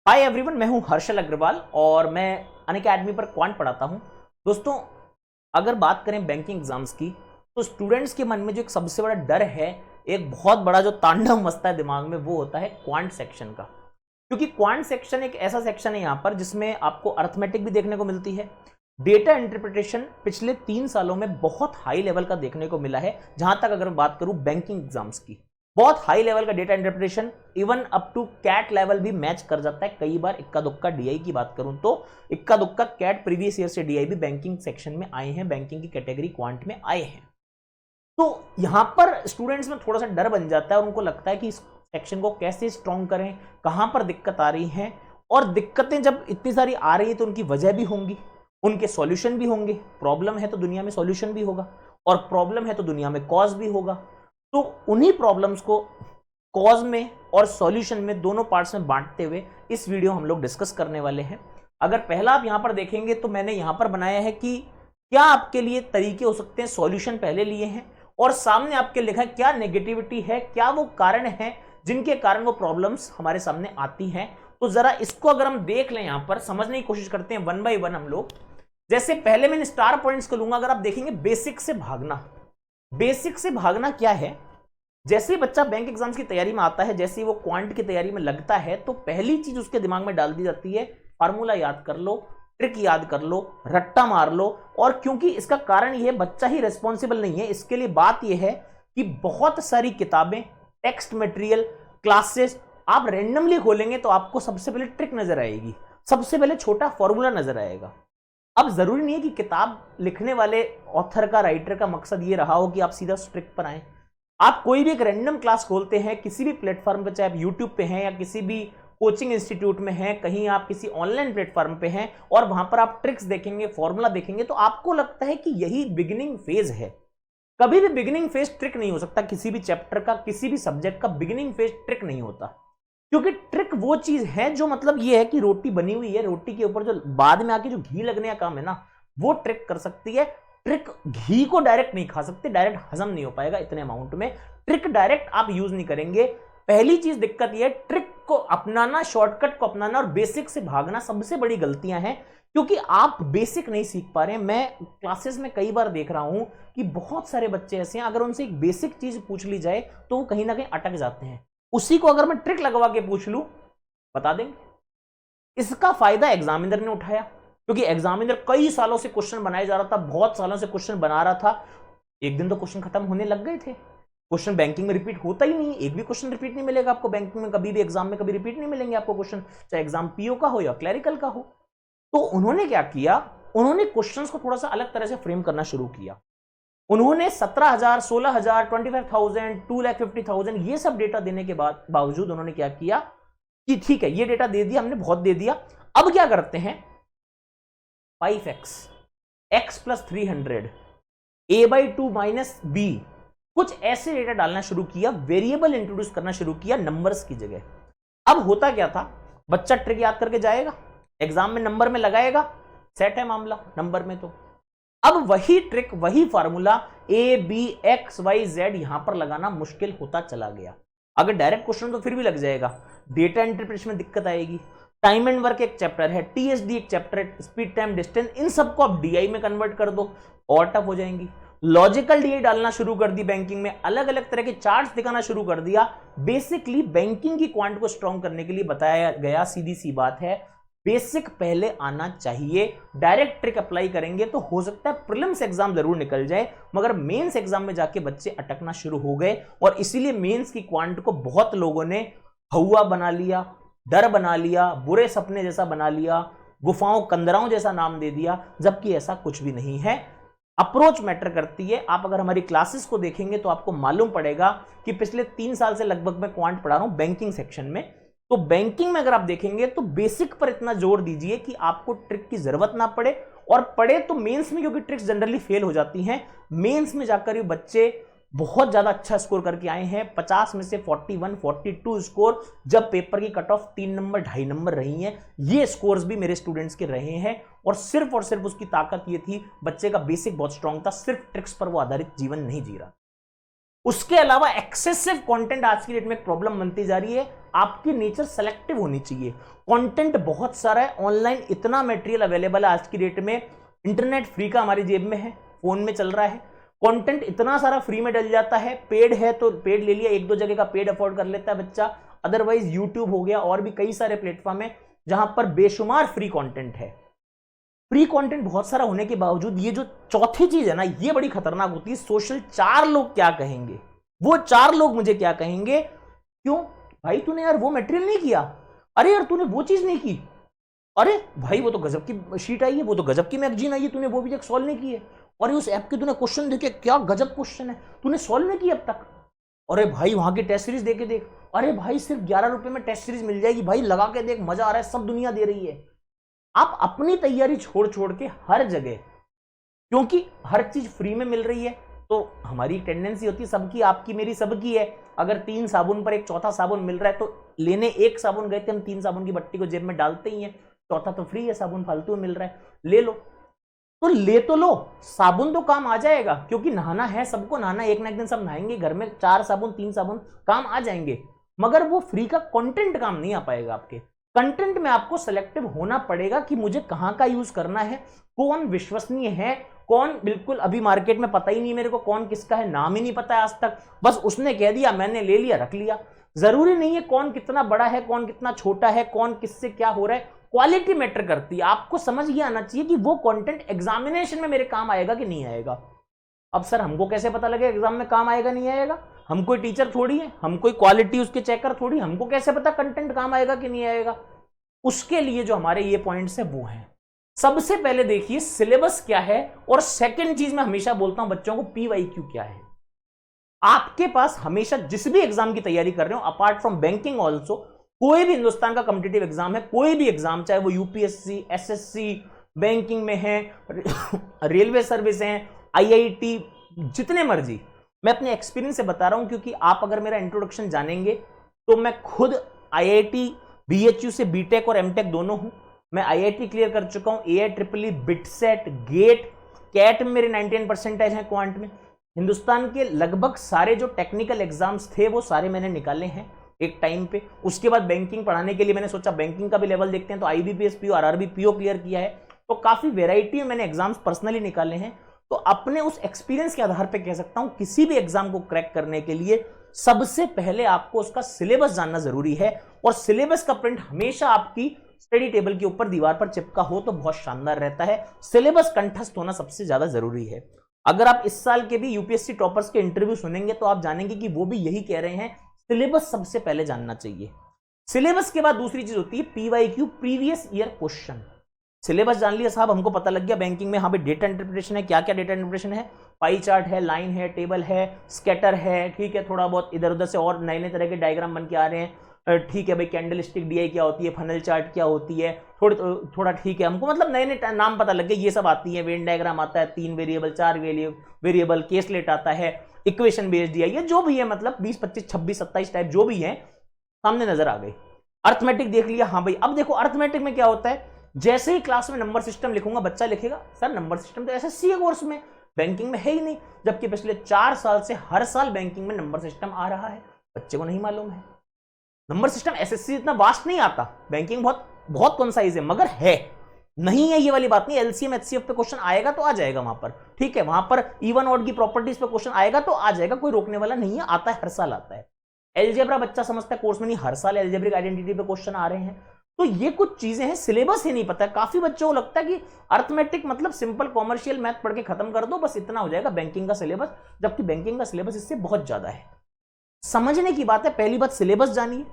Hi everyone, मैं हूं हर्षल अग्रवाल और मैं अनअकैडमी पर क्वांट पढ़ाता हूं। दोस्तों, अगर बात करें बैंकिंग एग्जाम्स की तो स्टूडेंट्स के मन में जो एक सबसे बड़ा डर है, एक बहुत बड़ा जो तांडव मचता है दिमाग में, वो होता है क्वांट सेक्शन का। क्योंकि क्वांट सेक्शन एक ऐसा सेक्शन है यहाँ पर जिसमें आपको अर्थमेटिक भी देखने को मिलती है। डेटा इंटरप्रिटेशन पिछले 3 सालों में बहुत हाई लेवल का देखने को मिला है। जहां तक अगर बात करूं बैंकिंग एग्जाम्स की, बहुत हाई लेवल का data interpretation, even up to CAT level भी मैच कर जाता है। कई बार इक्का दुक्का डीआई की बात करूं तो इक्का दुक्का कैट प्रीवियस ईयर से डीआई भी बैंकिंग सेक्शन में आए हैं, बैंकिंग की कैटेगरी क्वांट में आए हैं। तो यहां पर स्टूडेंट्स में थोड़ा सा डर बन जाता है और उनको लगता है कि इस सेक्शन को कैसे स्ट्रॉन्ग करें, कहां पर दिक्कत आ रही है। और दिक्कतें जब इतनी सारी आ रही है तो उनकी वजह भी होंगी, उनके सॉल्यूशन भी होंगे। प्रॉब्लम है तो दुनिया में सॉल्यूशन भी होगा, और प्रॉब्लम है तो दुनिया में कॉज भी होगा। तो उन्हीं प्रॉब्लम्स को कॉज में और सॉल्यूशन में, दोनों पार्ट्स में बांटते हुए इस वीडियो हम लोग डिस्कस करने वाले हैं। अगर पहला आप यहां पर देखेंगे तो मैंने यहां पर बनाया है कि क्या आपके लिए तरीके हो सकते हैं, सॉल्यूशन पहले लिए हैं, और सामने आपके लिखा है क्या नेगेटिविटी है, क्या वो कारण है जिनके कारण वो प्रॉब्लम्स हमारे सामने आती हैं। तो जरा इसको अगर हम देख लें, यहां पर समझने की कोशिश करते हैं वन बाय वन हम लोग। जैसे पहले मैंने स्टार पॉइंट्स को लूंगा। अगर आप देखेंगे बेसिक से भागना, बेसिक से भागना क्या है? जैसे ही बच्चा बैंक एग्जाम्स की तैयारी में आता है, जैसे ही वो क्वांट की तैयारी में लगता है, तो पहली चीज उसके दिमाग में डाल दी जाती है फार्मूला याद कर लो, ट्रिक याद कर लो, रट्टा मार लो। और क्योंकि इसका कारण यह बच्चा ही रिस्पॉन्सिबल नहीं है, इसके लिए बात यह है कि बहुत सारी किताबें, टेक्स्ट मटेरियल, क्लासेस आप रैंडमली खोलेंगे तो आपको सबसे पहले ट्रिक नजर आएगी, सबसे पहले छोटा फॉर्मूला नजर आएगा। अब जरूरी नहीं है कि किताब लिखने वाले ऑथर का, राइटर का मकसद ये रहा हो कि आप सीधा ट्रिक पर आए। आप कोई भी एक रैंडम क्लास खोलते हैं किसी भी प्लेटफॉर्म पे, चाहे आप यूट्यूब पे हैं या किसी भी कोचिंग इंस्टीट्यूट में हैं, कहीं आप किसी ऑनलाइन प्लेटफॉर्म पे हैं, और वहां पर आप ट्रिक्स देखेंगे, फॉर्मूला देखेंगे, तो आपको लगता है कि यही बिगिनिंग फेज है। कभी भी बिगिनिंग फेज ट्रिक नहीं हो सकता। किसी भी चैप्टर का, किसी भी सब्जेक्ट का बिगिनिंग फेज ट्रिक नहीं होता। क्योंकि ट्रिक वो चीज है जो, मतलब ये है कि रोटी बनी हुई है, रोटी के ऊपर जो बाद में आके जो घी लगने का काम है ना, वो ट्रिक कर सकती है। ट्रिक घी को डायरेक्ट नहीं खा सकते, डायरेक्ट हजम नहीं हो पाएगा इतने अमाउंट में। ट्रिक डायरेक्ट आप यूज नहीं करेंगे। पहली चीज दिक्कत यह है, ट्रिक को अपनाना, शॉर्टकट को अपनाना और बेसिक से भागना सबसे बड़ी गलतियां हैं। क्योंकि आप बेसिक नहीं सीख पा रहे हैं। मैं क्लासेस में कई बार देख रहा हूं कि बहुत सारे बच्चे ऐसे हैं, अगर उनसे एक बेसिक चीज पूछ ली जाए तो वो कहीं ना कहीं अटक जाते हैं। उसी को अगर मैं ट्रिक लगवा के पूछ लूं, बता देंगे। इसका फायदा एग्जामिनर ने उठाया, क्योंकि एग्जामिनर कई सालों से क्वेश्चन बनाया जा रहा था, बहुत सालों से क्वेश्चन बना रहा था। एक दिन तो क्वेश्चन खत्म होने लग गए थे। क्वेश्चन बैंकिंग में रिपीट होता ही नहीं, एक भी क्वेश्चन रिपीट नहीं मिलेगा आपको बैंकिंग में, कभी भी एग्जाम में कभी रिपीट नहीं मिलेंगे आपको क्वेश्चन, चाहे एग्जाम पीओ का हो या क्लरिकल का हो। तो उन्होंने क्या किया, उन्होंने क्वेश्चंस को थोड़ा सा अलग तरह से फ्रेम करना शुरू किया। उन्होंने 17,000, 16,000, 25,000, 2,50,000 ये सब डेटा देने के बावजूद उन्होंने क्या किया कि ठीक है, ये डेटा दे दिया हमने, बहुत दे दिया, अब क्या करते हैं, 5x, x plus 300, a/2 minus b, कुछ ऐसे डेटा डालना शुरू किया, वेरिएबल इंट्रोड्यूस करना शुरू किया नंबर्स की जगह। अब होता क्या था, बच्चा ट्रिक याद करके जाएगा, एग्जाम में नंबर में लगाएगा, सेट है मामला नंबर में। तो अब वही ट्रिक, वही formula A B X Y Z यहां पर लगाना मुश्किल होता चला गया। अगर डायरेक्ट क्वेश्चन तो फिर भी लग जाएगा, डेटा इंटरप्रिटेशन में दिक्कत आएगी। टाइम एंड वर्क एक चैप्टर है, टीएसडी एक चैप्टर है, स्पीड टाइम डिस्टेंस, इन सबको आप डीआई में कन्वर्ट कर दो और टफ हो जाएंगी। लॉजिकल डीआई डालना शुरू कर दी बैंकिंग में, अलग अलग तरह के चार्ट्स दिखाना शुरू कर दिया। बेसिकली बैंकिंग की क्वांट को स्ट्रॉन्ग करने के लिए बताया गया, सीधी सी बात है, बेसिक पहले आना चाहिए। डायरेक्ट ट्रिक अप्लाई करेंगे तो हो सकता है प्रीलिम्स एग्जाम जरूर निकल जाए, मगर मेंस एग्जाम में जाके बच्चे अटकना शुरू हो गए। और इसीलिए मेंस की क्वांट को बहुत लोगों ने हवा बना लिया, डर बना लिया, बुरे सपने जैसा बना लिया, गुफाओं कंदराओं जैसा नाम दे दिया, जबकि ऐसा कुछ भी नहीं है। अप्रोच मैटर करती है। आप अगर हमारी क्लासेस को देखेंगे तो आपको मालूम पड़ेगा कि पिछले 3 साल से लगभग मैं क्वांट पढ़ा रहा हूं बैंकिंग सेक्शन में। तो बैंकिंग में अगर आप देखेंगे तो बेसिक पर इतना जोर दीजिए कि आपको ट्रिक की जरूरत ना पड़े, और पड़े तो मेंस में, क्योंकि ट्रिक्स जनरली फेल हो जाती हैं। मेंस में जाकर ये बच्चे बहुत ज्यादा अच्छा स्कोर करके आए हैं, 50 में से 41, 42 स्कोर, जब पेपर की कट ऑफ 3 नंबर 2.5 नंबर रही है। ये स्कोर्स भी मेरे स्टूडेंट्स के रहे हैं, और सिर्फ उसकी ताकत ये थी, बच्चे का बेसिक बहुत स्ट्रांग था, सिर्फ ट्रिक्स पर वो आधारित जीवन नहीं जी रहा। उसके अलावा एक्सेसिव कंटेंट आज की डेट में एक प्रॉब्लम बनती जा रही है। आपकी नेचर सेलेक्टिव होनी चाहिए। कंटेंट बहुत सारा है, ऑनलाइन इतना मटेरियल अवेलेबल है आज की डेट में, इंटरनेट फ्री का हमारी जेब में है, फोन में चल रहा है, कंटेंट इतना सारा फ्री में डल जाता है। पेड है तो पेड ले लिया, एक दो जगह का पेड अफोर्ड कर लेता है बच्चा, अदरवाइज यूट्यूब हो गया और भी कई सारे प्लेटफॉर्म है जहां पर बेशुमार फ्री कंटेंट है। फ्री कंटेंट बहुत सारा होने के बावजूद ये जो चौथी चीज है ना, ये बड़ी खतरनाक होती है, सोशल। 4 लोग क्या कहेंगे, वो 4 लोग मुझे क्या कहेंगे, क्यों भाई तूने यार वो मटेरियल नहीं किया, अरे यार तूने वो चीज नहीं की, अरे भाई वो तो गजब की शीट आई है, वो तो गजब की मैगजीन आई है, तूने वो भी तक सॉल्व नहीं की है, और उस ऐप के तूने क्वेश्चन देखे, क्या गजब क्वेश्चन है, तूने सॉल्व नहीं किया अब तक, अरे भाई वहां की टेस्ट सीरीज देके देख, अरे भाई सिर्फ 11 रुपए में टेस्ट सीरीज मिल जाएगी, भाई लगा के देख, मजा आ रहा है, सब दुनिया दे रही है। आप अपनी तैयारी छोड़ छोड़ के हर जगह, क्योंकि हर चीज फ्री में मिल रही है, तो हमारी टेंडेंसी होती है सबकी, आपकी मेरी सबकी है, अगर 3 साबुन पर एक चौथा साबुन मिल रहा है तो लेने एक साबुन गए थे हम, 3 साबुन की बट्टी को जेब में डालते ही हैं, चौथा तो फ्री है, साबुन फालतू में मिल रहा है, ले लो, तो ले तो लो, साबुन तो काम आ जाएगा, क्योंकि नहाना है सबको, नहाना एक ना एक दिन सब नहाएंगे, घर में 4 साबुन 3 साबुन काम आ जाएंगे, मगर वो फ्री का कंटेंट काम नहीं आ पाएगा। आपके कंटेंट में आपको सेलेक्टिव होना पड़ेगा कि मुझे कहां का यूज करना है, कौन विश्वसनीय है, कौन बिल्कुल अभी मार्केट में पता ही नहीं मेरे को कौन किसका है, नाम ही नहीं पता है आज तक, बस उसने कह दिया मैंने ले लिया रख लिया। जरूरी नहीं है कौन कितना बड़ा है, कौन कितना छोटा है, कौन किससे क्या हो रहा है, क्वालिटी मैटर करती है। आपको समझ ये आना चाहिए कि वो कंटेंट एग्जामिनेशन में मेरे काम आएगा कि नहीं आएगा। अब सर हमको कैसे पता लगे एग्जाम में काम आएगा नहीं आएगा, हम कोई टीचर थोड़ी है, हम कोई क्वालिटी उसके चेकर थोड़ी, हमको कैसे पता कंटेंट काम आएगा कि नहीं आएगा। उसके लिए जो हमारे ये पॉइंट्स है वो हैं, सबसे पहले देखिए सिलेबस क्या है, और सेकंड चीज मैं हमेशा बोलता हूं बच्चों को, पीवाईक्यू क्या है। आपके पास हमेशा जिस भी एग्जाम की तैयारी कर रहे हो, अपार्ट फ्रॉम बैंकिंग ऑल्सो, कोई भी हिंदुस्तान का कॉम्पिटिटिव एग्जाम है, कोई भी एग्जाम, चाहे वो यूपीएससी, एसएससी, बैंकिंग में है, रेलवे सर्विस है, आईआईटी, जितने मर्जी, मैं अपने एक्सपीरियंस से बता रहा हूं, क्योंकि आप अगर मेरा इंट्रोडक्शन जानेंगे तो मैं खुद आईआईटी, बीएचयू से बीटेक और एमटेक दोनों हूं, मैं आईआईटी क्लियर कर चुका हूं, एआईट्रिपल, बिटसेट, गेट, कैट में मेरे 99 परसेंटेज हैं, क्वांट में। हिंदुस्तान के लगभग सारे जो टेक्निकल एग्जाम्स थे वो सारे मैंने निकाले हैं एक टाइम पे। उसके बाद बैंकिंग पढ़ाने के लिए मैंने सोचा बैंकिंग का भी लेवल देखते हैं, तो IBPS PO, RRB PO clear किया है, तो काफी वेराइटी में मैंने एग्जाम्स पर्सनली निकाले हैं। तो अपने उस एक्सपीरियंस के आधार पर कह सकता हूं किसी भी एग्जाम को क्रैक करने के लिए सबसे पहले आपको उसका सिलेबस जानना जरूरी है, और सिलेबस का प्रिंट हमेशा आपकी स्टडी टेबल के ऊपर दीवार पर चिपका हो तो बहुत शानदार रहता है। सिलेबस कंठस्थ होना सबसे ज्यादा जरूरी है। अगर आप इस साल के भी यूपीएससी टॉपर्स के इंटरव्यू सुनेंगे तो आप जानेंगे कि वो भी यही कह रहे हैं, सिलेबस सबसे पहले जानना चाहिए। सिलेबस के बाद दूसरी चीज होती है PYQ, previous year question. Syllabus जान लिया साहब, हमको पता लग गया बैंकिंग में हाँ भाई डेटा इंटरप्रिटेशन है, क्या क्या डेटा इंटरप्रिटेशन है, पाई चार्ट है, लाइन है, टेबल है, स्कैटर है, ठीक है, थोड़ा बहुत इधर उधर से और नए नए तरह के डायग्राम बन के आ रहे हैं, ठीक है भाई, कैंडल स्टिक डीआई क्या होती है, फनल चार्ट क्या होती है, थोड़ा ठीक है, हमको मतलब नए नए नाम पता लग गए, ये सब आती है, वेन डायग्राम आता है, 3 वेरिएबल 4 वेरिएबल, केसलेट आता है, इक्वेशन बेस्ड डीआई, ये जो भी है, मतलब 20 25 26 27 टाइप जो भी है सामने नजर आ गई। अर्थमेटिक देख लिया, हाँ भाई। अब देखो अर्थमेटिक में क्या होता है, जैसे ही क्लास में नंबर सिस्टम लिखूंगा बच्चा लिखेगा सर नंबर सिस्टम तो एसएससी के कोर्स में, बैंकिंग में है ही नहीं, जबकि पिछले 4 साल से हर साल बैंकिंग में नंबर सिस्टम आ रहा है, बच्चे को नहीं मालूम है। नंबर सिस्टम एसएससी इतना वास्ट नहीं आता, बैंकिंग बहुत बहुत कंसाइज है, मगर है, नहीं है ये वाली बात नहीं। एलसीएम एचसीएफ पे क्वेश्चन आएगा तो आ जाएगा वहां पर, ठीक है, वहां पर इवन ऑड की प्रॉपर्टीज पे क्वेश्चन आएगा तो आ जाएगा, कोई रोकने वाला नहीं है, आता है, हर साल आता है। एलजेब्रा बच्चा समझता है कोर्स में नहीं, हर साल एलजेब्रिक आइडेंटिटी पे क्वेश्चन आ रहे हैं। तो ये कुछ चीजें हैं, सिलेबस ही नहीं पता है। काफी बच्चों को लगता है कि अर्थमेटिक मतलब सिंपल कॉमर्शियल मैथ पढ़ के खत्म कर दो, बस इतना हो जाएगा बैंकिंग का सिलेबस, जबकि बैंकिंग का सिलेबस इससे बहुत ज्यादा है। समझने की बात है, पहली बात सिलेबस जानिए,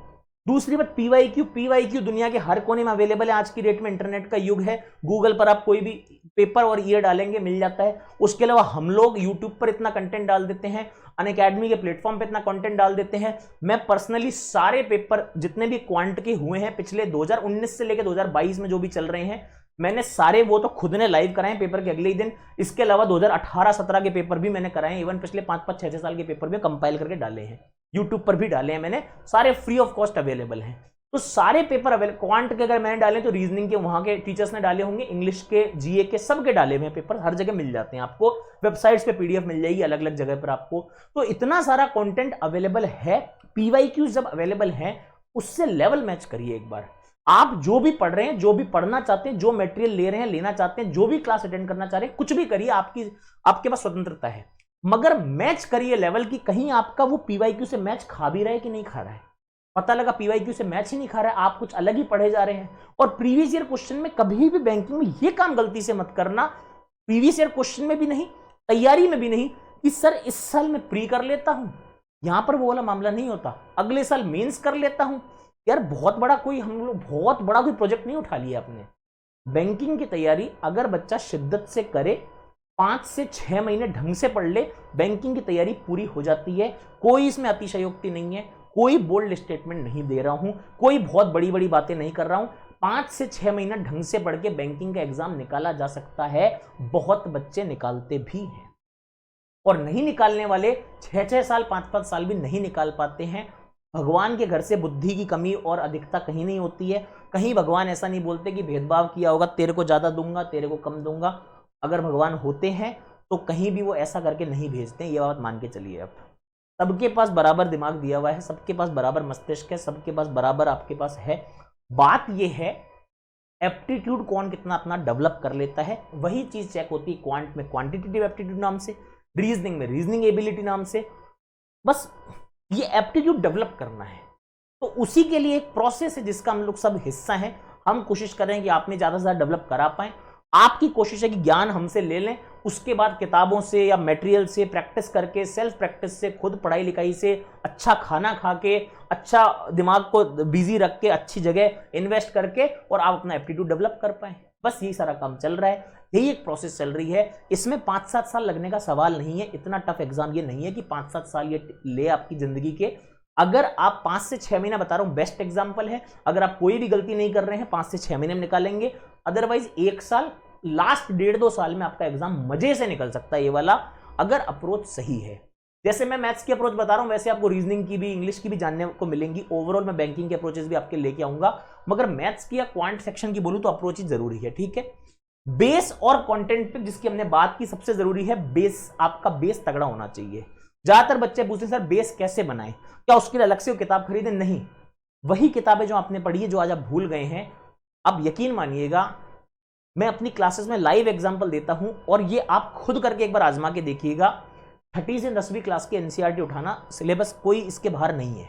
दूसरी बात पीवाईक्यू। पीवाईक्यू दुनिया के हर कोने में अवेलेबल है, आज की डेट में इंटरनेट का युग है, गूगल पर आप कोई भी पेपर और ईयर डालेंगे मिल जाता है। उसके अलावा हम लोग यूट्यूब पर इतना कंटेंट डाल देते हैं, अनअकैडमी के प्लेटफॉर्म पे इतना कंटेंट डाल देते हैं। मैं पर्सनली सारे पेपर जितने भी क्वांट के हुए हैं पिछले 2019 से लेकर 2022 में जो भी चल रहे हैं, मैंने सारे वो तो खुद ने लाइव कराए पेपर के अगले ही दिन। इसके अलावा 2018-17 के पेपर भी मैंने कराए, इवन पिछले 5-5 6-6 साल के पेपर भी कंपाइल करके डाले हैं, यूट्यूब पर भी डाले हैं मैंने, सारे फ्री ऑफ कॉस्ट अवेलेबल हैं। तो सारे पेपर अवेलेबल, क्वांट के अगर मैंने डाले तो रीजनिंग के वहां के टीचर्स ने डाले होंगे, इंग्लिश के, जीए के, सबके डाले हुए हैं पेपर, हर जगह मिल जाते हैं आपको, वेबसाइट्स पे पीडीएफ मिल जाएगी अलग अलग जगह पर आपको। तो इतना सारा कंटेंट अवेलेबल है, पीवाईक्यूज जब अवेलेबल है उससे लेवल मैच करिए एक बार। आप जो भी पढ़ रहे हैं, जो भी पढ़ना चाहते हैं, जो मटेरियल ले रहे हैं, लेना चाहते हैं, जो भी क्लास अटेंड करना चाह रहे हैं, कुछ भी करिए, आपके पास स्वतंत्रता है, मगर मैच करिए लेवल की, कहीं आपका वो पीवाईक्यू से मैच खा भी रहा है कि नहीं खा रहा है। पता लगा पीवाईक्यू से मैच ही नहीं खा रहा है, आप कुछ अलग ही पढ़े जा रहे हैं। और प्रीवियस ईयर क्वेश्चन में कभी भी बैंकिंग में ये काम गलती से मत करना, प्रीवियस ईयर क्वेश्चन में भी नहीं, तैयारी में भी नहीं, कि सर इस साल मैं प्री कर लेता हूं, यहां पर वो वाला मामला नहीं होता, अगले साल मेंस कर लेता हूं। यार बहुत बड़ा कोई प्रोजेक्ट नहीं उठा लिया अपने। बैंकिंग की तैयारी अगर बच्चा शिद्दत से करे, 5 से 6 महीने ढंग से पढ़ ले, बैंकिंग की तैयारी पूरी हो जाती है। कोई इसमें अतिशयोक्ति नहीं है, कोई बोल्ड स्टेटमेंट नहीं दे रहा हूं, कोई बहुत बड़ी बड़ी बातें नहीं कर रहा हूं। 5 से 6 महीना ढंग से पढ़ के बैंकिंग का एग्जाम निकाला जा सकता है, बहुत बच्चे निकालते भी हैं। और नहीं निकालने वाले 6-6 साल 5-5 साल भी नहीं निकाल पाते हैं। भगवान के घर से बुद्धि की कमी और अधिकता कहीं नहीं होती है। कहीं भगवान ऐसा नहीं बोलते कि भेदभाव किया होगा, तेरे को ज्यादा दूंगा, तेरे को कम दूंगा। अगर भगवान होते हैं तो कहीं भी वो ऐसा करके नहीं भेजते, ये बात मान के चलिए। अब सबके पास बराबर दिमाग दिया हुआ है, सबके पास बराबर मस्तिष्क है, सबके पास बराबर आपके पास है। बात यह है एप्टीट्यूड कौन कितना अपना डेवलप कर लेता है, वही चीज चेक होती है क्वांट में क्वांटिटेटिव एप्टीट्यूड नाम से, रीजनिंग में रीजनिंग एबिलिटी नाम से। बस ये एप्टीट्यूड डेवलप करना है, तो उसी के लिए एक प्रोसेस है जिसका हम लोग सब हिस्सा हैं। हम कोशिश कर रहे हैं कि आप में ज्यादा से ज्यादा डेवलप करा पाएं। आपकी कोशिश है कि ज्ञान हमसे ले लें, उसके बाद किताबों से या मटेरियल से प्रैक्टिस करके, सेल्फ प्रैक्टिस से, खुद पढ़ाई लिखाई से, अच्छा खाना खा के, अच्छा दिमाग को बिजी रख के, अच्छी जगह इन्वेस्ट करके, और आप अपना एप्टीट्यूड डेवलप कर पाए। बस यही सारा काम चल रहा है, यही एक प्रोसेस चल रही है। इसमें 5-7 साल लगने का सवाल नहीं है, इतना टफ एग्जाम ये नहीं है कि 5-7 साल ये ले आपकी जिंदगी के। अगर आप 5 से 6 महीना, बता रहा हूं बेस्ट एग्जाम्पल है, अगर आप कोई भी गलती नहीं कर रहे हैं 5 से 6 महीने में निकालेंगे, अदरवाइज 1 साल, लास्ट 1.5-2 साल में आपका एग्जाम मजे से निकल सकता है ये वाला, अगर अप्रोच सही है। जैसे मैं मैथ्स की अप्रोच बता रहा हूं, वैसे आपको रीजनिंग की भी, इंग्लिश की भी जानने को मिलेंगी। ओवरऑल मैं बैंकिंग के अप्रोचेस भी आपके लेके आऊंगा, मगर मैथ्स की या क्वांट सेक्शन की बोलूं तो अप्रोच ही जरूरी है, ठीक है। बेस और कंटेंट पे जिसकी हमने बात की, सबसे जरूरी है बेस, आपका बेस तगड़ा होना चाहिए। ज्यादातर बच्चे पूछते हैं सर बेस कैसे बनाएं, क्या उसके लिए अलग से किताब खरीदें? नहीं, वही किताबें जो आपने पढ़ी है, जो आज आप भूल गए हैं, अब यकीन मानिएगा मैं अपनी क्लासेस में लाइव एग्जांपल देता हूं, और ये आप खुद करके एक बार आजमा के देखिएगा। 6ठी से 10वीं क्लास की एनसीईआरटी उठाना, सिलेबस कोई इसके बाहर नहीं है,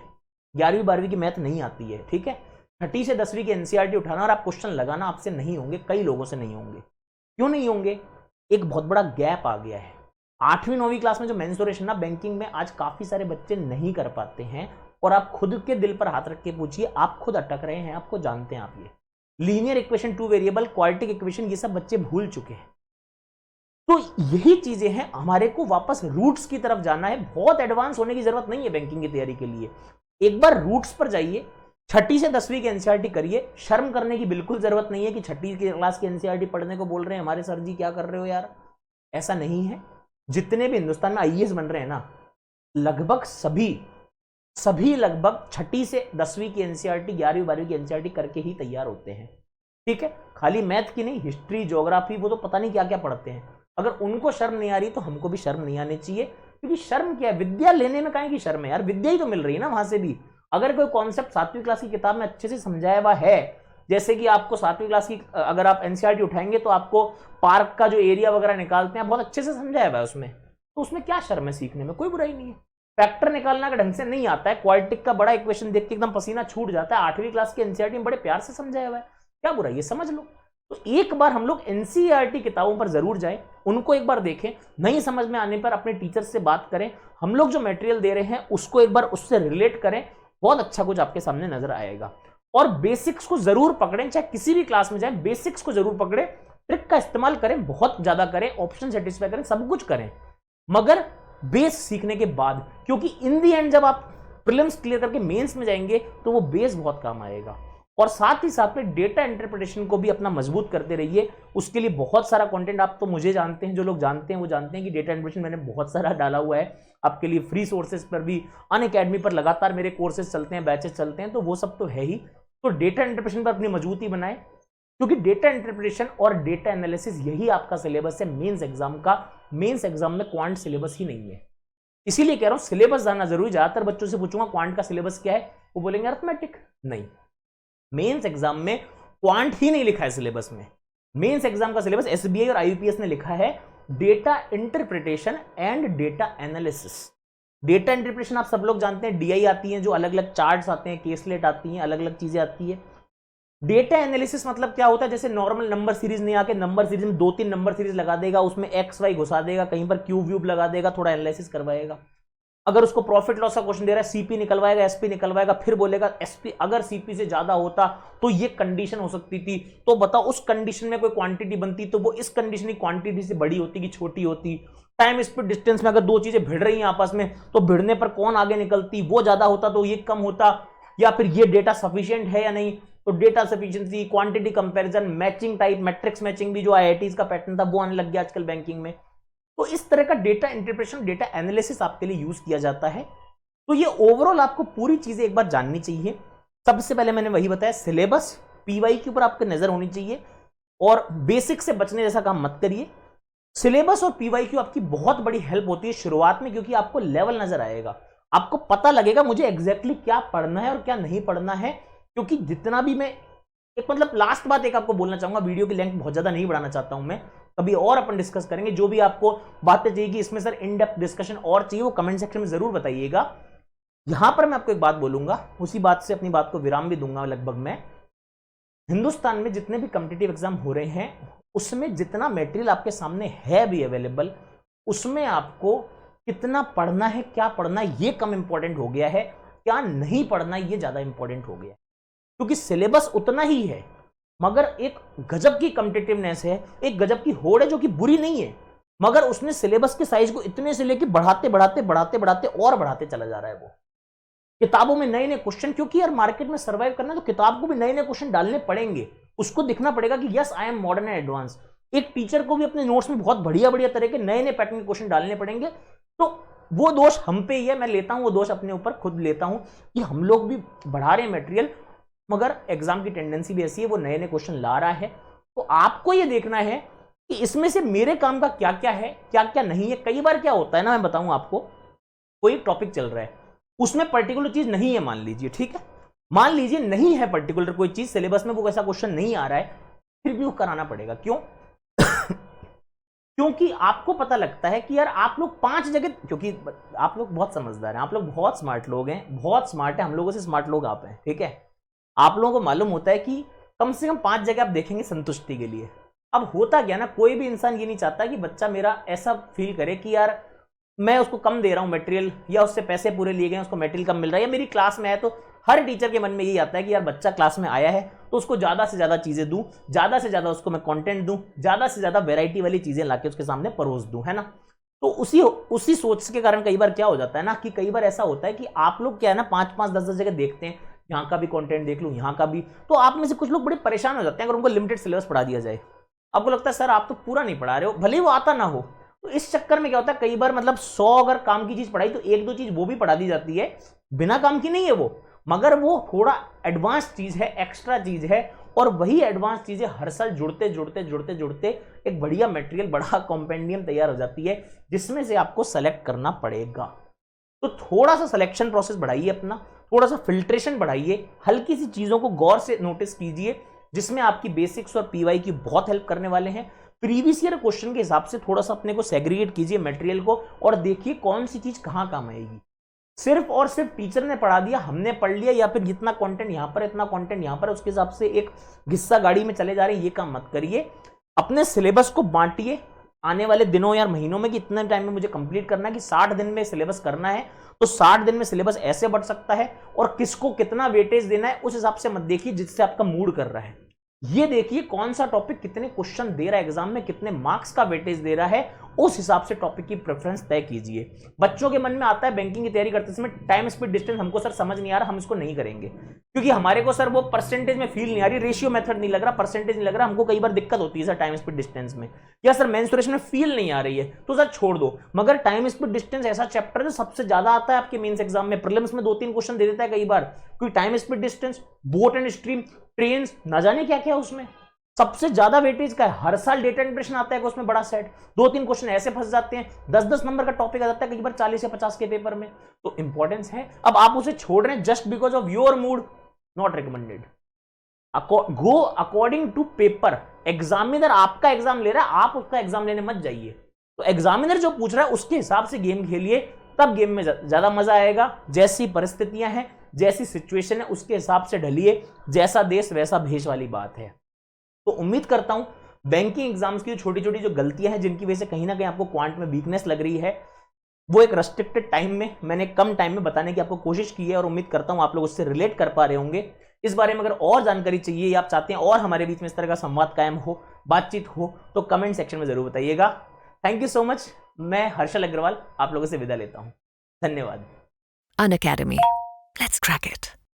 11वीं 12वीं की मैथ नहीं आती है, ठीक है। 6ठी से 10वीं की एनसीईआरटी उठाना और आप क्वेश्चन लगाना, आपसे नहीं होंगे, कई लोगों से नहीं होंगे। क्यों नहीं होंगे? एक बहुत बड़ा गैप आ गया है। 8वीं 9वीं क्लास में जो मेंसुरेशन ना बैंकिंग में आज काफी सारे बच्चे नहीं कर पाते हैं, और आप खुद के दिल पर हाथ रख के पूछिए, आप खुद अटक रहे हैं, आपको जानते हैं आप। ये linear equation, 2 variable, quadratic equation, ये सब बच्चे भूल चुके हैं। तो यही चीजें हैं, हमारे को वापस रूट्स की तरफ जाना है। बहुत एडवांस होने की जरूरत नहीं है बैंकिंग की तैयारी के लिए, एक बार रूट्स पर जाइए। 6ठी से 10वीं की एनसीईआरटी करिए, शर्म करने की बिल्कुल जरूरत नहीं है कि 6ठी क्लास की एनसीईआरटी पढ़ने को बोल रहे हैं हमारे सर जी, क्या कर रहे हो यार, ऐसा नहीं है। जितने भी हिंदुस्तान में आईएएस बन रहे हैं ना, लगभग सभी लगभग 6ठी से 10वीं की एनसीईआरटी, 11वीं 12वीं की एनसीईआरटी करके ही तैयार होते हैं, ठीक है। खाली मैथ की नहीं, हिस्ट्री, ज्योग्राफी, वो तो पता नहीं क्या क्या पढ़ते हैं। अगर उनको शर्म नहीं आ रही तो हमको भी शर्म नहीं आनी चाहिए, क्योंकि शर्म क्या है, विद्या लेने में काहे की शर्म है यार, विद्या ही तो मिल रही है ना वहां से भी। अगर कोई कॉन्सेप्ट 7वीं क्लास की किताब में अच्छे से समझाया हुआ है, जैसे कि आपको 7वीं क्लास की अगर आप एनसीईआरटी उठाएंगे तो आपको पार्क का जो एरिया वगैरह निकालते हैं बहुत अच्छे से समझाया हुआ है उसमें, तो उसमें क्या शर्म है, सीखने में कोई बुराई नहीं है। फैक्टर निकालना का ढंग से नहीं आता है, क्वाड्रेटिक का बड़ा इक्वेशन देख के एकदम पसीना छूट जाता है, 8वीं क्लास की एनसीईआरटी में बड़े प्यार से समझाया हुआ है, क्या बुराई है, समझ लो। तो एक बार हम लोग एनसीईआरटी किताबों पर जरूर जाएं, उनको एक बार देखें, नहीं समझ में आने पर अपने टीचर से बात करें, हम लोग जो मटेरियल दे रहे हैं उसको एक बार उससे रिलेट करें, बहुत अच्छा कुछ आपके सामने नजर आएगा। और बेसिक्स को जरूर पकड़ें, चाहे किसी भी क्लास में जाएं, बेसिक्स को जरूर पकड़ें, ट्रिक का इस्तेमाल करें, बहुत ज्यादा करें, ऑप्शन सेटिस्फाई करें, सब कुछ करें, मगर बेस सीखने के बाद, क्योंकि इन दी एंड जब आप प्रीलिम्स क्लियर करके मेंस में जाएंगे तो वो बेस बहुत काम आएगा। और साथ ही साथ में डेटा इंटरप्रिटेशन को भी अपना मजबूत करते रहिए, उसके लिए बहुत सारा कंटेंट, आप तो मुझे जानते हैं, जो लोग जानते हैं वो जानते हैं कि डेटा इंटरप्रिटेशन मैंने बहुत सारा डाला हुआ है आपके लिए, फ्री सोर्सेज पर भी, अनअकैडमी पर लगातार मेरे कोर्सेज चलते हैं, बैचेस चलते हैं, तो वो सब तो है ही। तो डेटा इंटरप्रिटेशन पर अपनी मजबूती बनाए, क्योंकि डेटा इंटरप्रिटेशन और डेटा एनालिसिस यही आपका सिलेबस है मेंस एग्जाम का। मेंस एग्जाम में क्वांट सिलेबस ही नहीं है, इसीलिए कह रहा हूं सिलेबस जानना जरूरी। ज्यादातर बच्चों से पूछूंगा क्वांट का सिलेबस क्या है, वो बोलेंगे अरिथमेटिक। नहीं, मेंस एग्जाम में क्वांट ही नहीं लिखा है सिलेबस में। मेंस एग्जाम का सिलेबस एसबीआई और आईयूपीएस ने लिखा है data interpretation and data analysis. Data interpretation आप सब लोग जानते हैं, डीआई आती है, जो अलग अलग चार्ट्स आते हैं, केसलेट आती हैं, अलग अलग चीजें आती है। डेटा एनालिसिस मतलब क्या होता है, जैसे नॉर्मल नंबर सीरीज नहीं आके नंबर सीरीज में 2-3 नंबर सीरीज लगा देगा, उसमें एक्स वाई घुसा देगा, कहीं पर क्यूब व्यूब लगा देगा, थोड़ा एनालिसिस करवाएगा। अगर उसको प्रॉफिट लॉस का क्वेश्चन दे रहा है, सीपी निकलवाएगा, एसपी निकलवाएगा, फिर बोलेगा एसपी अगर सीपी से ज्यादा होता तो ये कंडीशन हो सकती थी, तो बताओ उस कंडीशन में कोई क्वांटिटी बनती तो वो इस कंडीशन की क्वांटिटी से बड़ी होती कि छोटी होती। टाइम स्पीड डिस्टेंस में अगर दो चीजें भिड़ रही हैं आपस में, तो भिड़ने पर कौन आगे निकलती, वो ज्यादा होता तो ये कम होता, या फिर ये डेटा सफिशिएंट है या नहीं। तो data sufficiency, quantity comparison, matching type, matrix matching भी जो आईआईटीज का पैटर्न था वो आने लग गया आजकल बैंकिंग में। तो इस तरह का डेटा इंटरप्रिटेशन, डेटा एनालिसिस आपके लिए यूज किया जाता है। तो ये ओवरऑल आपको पूरी चीजें एक बार जाननी चाहिए। सबसे पहले मैंने वही बताया, सिलेबस, पीवाई के ऊपर आपकी नजर होनी चाहिए, और बेसिक से बचने जैसा काम मत करिए। सिलेबस और पीवाई क्यू आपकी बहुत बड़ी हेल्प होती है शुरुआत में, क्योंकि आपको लेवल नजर आएगा, आपको पता लगेगा मुझे एग्जैक्टली क्या पढ़ना है और क्या नहीं पढ़ना है। क्योंकि जितना भी मैं एक मतलब लास्ट बात एक आपको बोलना चाहूंगा, वीडियो की लेंथ बहुत ज्यादा नहीं बढ़ाना चाहता हूं मैं, कभी और अपन डिस्कस करेंगे। जो भी आपको बातें चाहिए कि इसमें सर इन डेप्थ डिस्कशन और चाहिए, वो कमेंट सेक्शन में जरूर बताइएगा। यहां पर मैं आपको एक बात बोलूंगा, उसी बात से अपनी बात को विराम भी दूंगा लगभग मैं। हिंदुस्तान में जितने भी कॉम्पिटिटिव एग्जाम हो रहे हैं, उसमें जितना मटेरियल आपके सामने है भी अवेलेबल, उसमें आपको कितना पढ़ना है, क्या पढ़ना है, ये कम इंपॉर्टेंट हो गया है, क्या नहीं पढ़ना है ये ज्यादा इंपॉर्टेंट हो गया है। क्योंकि सिलेबस उतना ही है, मगर एक गजब की कॉम्पिटिटिवनेस है, एक गजब की होड़ है जो कि बुरी नहीं है, मगर उसने सिलेबस के साइज को इतने से लेके बढ़ाते बढ़ाते बढ़ाते बढ़ाते और बढ़ाते चला जा रहा है। वो किताबों में नए नए क्वेश्चन, क्योंकि यार मार्केट में सर्वाइव करना है तो किताब को भी नए नए क्वेश्चन डालने पड़ेंगे। उसको दिखना पड़ेगा कि yes I am modern and advance. एक टीचर को भी अपने नोट्स में बहुत बढ़िया बढ़िया तरह के नए नए पैटर्न के क्वेश्चन डालने पड़ेंगे। तो वो दोष हम पे ही है, मैं लेता हूं वो दोष अपने ऊपर, खुद लेता हूं कि हम लोग भी बढ़ा रहे हैं मटेरियल, मगर एग्जाम की टेंडेंसी भी ऐसी है, वो नए नए क्वेश्चन ला रहा है। तो आपको ये देखना है कि इसमें से मेरे काम का क्या क्या है, क्या क्या नहीं है। कई बार क्या होता है ना, मैं बताऊं आपको, कोई टॉपिक चल रहा है, उसमें पर्टिकुलर चीज नहीं है, मान लीजिए, ठीक है, मान लीजिए नहीं है पर्टिकुलर कोई चीज सिलेबस में, वो ऐसा क्वेश्चन नहीं आ रहा है, फिर भी वो कराना पड़ेगा। क्यों? क्योंकि आपको पता लगता है कि यार आप लोग 5 जगह, क्योंकि आप लोग बहुत समझदार हैं, आप लोग बहुत स्मार्ट लोग हैं, बहुत स्मार्ट है, हम लोगों से स्मार्ट लोग आप हैं, ठीक है। आप लोगों को मालूम होता है कि कम से कम 5 जगह आप देखेंगे संतुष्टि के लिए। अब होता क्या ना, कोई भी इंसान ये नहीं चाहता कि बच्चा मेरा ऐसा फील करे कि यार मैं उसको कम दे रहा हूं मटेरियल, या उससे पैसे पूरे लिए गए, उसको मटेरियल कम मिल रहा है, या मेरी क्लास में है। तो हर टीचर के मन में यही आता है कि यार बच्चा क्लास में आया है तो उसको ज्यादा से ज्यादा चीजें दूं, ज्यादा से ज्यादा उसको मैं कंटेंट दूं, ज्यादा से ज्यादा वैरायटी वाली चीजें लाके उसके सामने परोस दूं, है ना। तो उसी सोच के कारण कई बार क्या हो जाता है ना, कि कई बार ऐसा होता है कि आप लोग क्या है ना 5-5, 10-10 जगह देखते हैं, यहाँ का भी कंटेंट देख लूँ, यहाँ का भी, तो आप में से कुछ लोग बड़े परेशान हो जाते हैं अगर उनको लिमिटेड सिलेबस पढ़ा दिया जाए। आपको लगता है सर आप तो पूरा नहीं पढ़ा रहे हो, भले वो आता ना हो। तो इस चक्कर में क्या होता है, कई बार मतलब 100 अगर काम की चीज पढ़ाई तो 1-2 चीज वो भी पढ़ा दी जाती है, बिना काम की नहीं है वो, मगर वो थोड़ा एडवांस चीज है, एक्स्ट्रा चीज है, और वही एडवांस चीजें हर साल जुड़ते जुड़ते जुड़ते जुड़ते एक बढ़िया मटेरियल, बड़ा कॉम्पेंडियम तैयार हो जाती है, जिसमें से आपको सेलेक्ट करना पड़ेगा। तो थोड़ा सा सिलेक्शन प्रोसेस बढ़ाइए अपना, थोड़ा सा फिल्ट्रेशन बढ़ाइए, हल्की सी चीजों को गौर से नोटिस कीजिए, जिसमें आपकी बेसिक्स और पीवाई की बहुत हेल्प करने वाले हैं। प्रीवियस ईयर क्वेश्चन के हिसाब से थोड़ा सा अपने को सेग्रीगेट कीजिए मटेरियल को, और देखिए कौन सी चीज कहां काम आएगी। सिर्फ और सिर्फ टीचर ने पढ़ा दिया, हमने पढ़ लिया, या फिर जितना कंटेंट यहां पर, इतना कंटेंट यहां पर, उसके हिसाब से एक हिस्सा गाड़ी में चले जा रहे हैं, ये काम मत करिए। अपने सिलेबस को बांटिए आने वाले दिनों या महीनों में कि इतने टाइम में मुझे कंप्लीट करना है, कि 60 दिन में सिलेबस करना है, तो 60 दिन में सिलेबस ऐसे बढ़ सकता है, और किसको कितना वेटेज देना है उस हिसाब से मत देखिए जिससे आपका मूड कर रहा है। ये देखिए कौन सा टॉपिक कितने क्वेश्चन दे रहा है एग्जाम में, कितने मार्क्स का वेटेज दे रहा है, उस हिसाब से टॉपिक की प्रेफरेंस तय कीजिए। बच्चों के मन में आता है बैंकिंग की तैयारी करते समय टाइम स्पीड डिस्टेंस हमको सर समझ नहीं आ रहा, हम इसको नहीं करेंगे क्योंकि हमारे को सर वो परसेंटेज में फील नहीं आ रही, रेशियो मेथड नहीं लग रहा, परसेंटेज नहीं लग रहा, हमको कई बार दिक्कत होती है सर टाइम स्पीड डिस्टेंस में, या सर मेंसुरेशन में फील नहीं आ रही है, तो सर छोड़ दो। मगर टाइम स्पीड डिस्टेंस ऐसा चैप्टर है जो सबसे ज्यादा आता है आपके मेंस एग्जाम में, प्रीलिम्स में 2-3 क्वेश्चन दे देता है कई बार, क्योंकि time speed distance, boat and stream, train, ना जाने क्या क्या उसमें सबसे ज्यादा वेटेज का है। हर साल डेटा इंप्रेशन आता है उसमें बड़ा सेट, 2-3 क्वेश्चन ऐसे फंस जाते हैं, 10-10 नंबर का टॉपिक आ जाता है कई बार 40 या 50 के पेपर में, तो इंपॉर्टेंस है। अब आप उसे छोड़ रहे हैं just because of your mood, not recommended. Go according to paper. Examiner आपका एग्जाम ले रहा है, आप उसका एग्जाम लेने मत जाइए। तो एग्जामिनर जो पूछ रहा है उसके हिसाब से गेम खेलिए, तब गेम में ज्यादा मजा आएगा। जैसी परिस्थितियां हैं, जैसी सिचुएशन है, उसके हिसाब से ढलिए। जैसा देश वैसा भेष वाली बात है। तो उम्मीद करता हूं बैंकिंग एग्जाम्स की छोटी छोटी जो गलतियां हैं, जिनकी वजह से कहीं ना कहीं आपको क्वांट में वीकनेस लग रही है, वो एक रेस्ट्रिक्टेड टाइम में मैंने कम टाइम में बताने की आपको कोशिश की है, और उम्मीद करता हूं आप लोग उससे रिलेट कर पा रहे होंगे। इस बारे में अगर और जानकारी चाहिए या आप चाहते हैं और हमारे बीच में इस तरह का संवाद कायम हो, बातचीत हो, तो कमेंट सेक्शन में जरूर बताइएगा। Thank you so much. मैं हर्षल अग्रवाल आप लोगों से विदा लेता हूं। धन्यवाद। Unacademy. Let's crack it.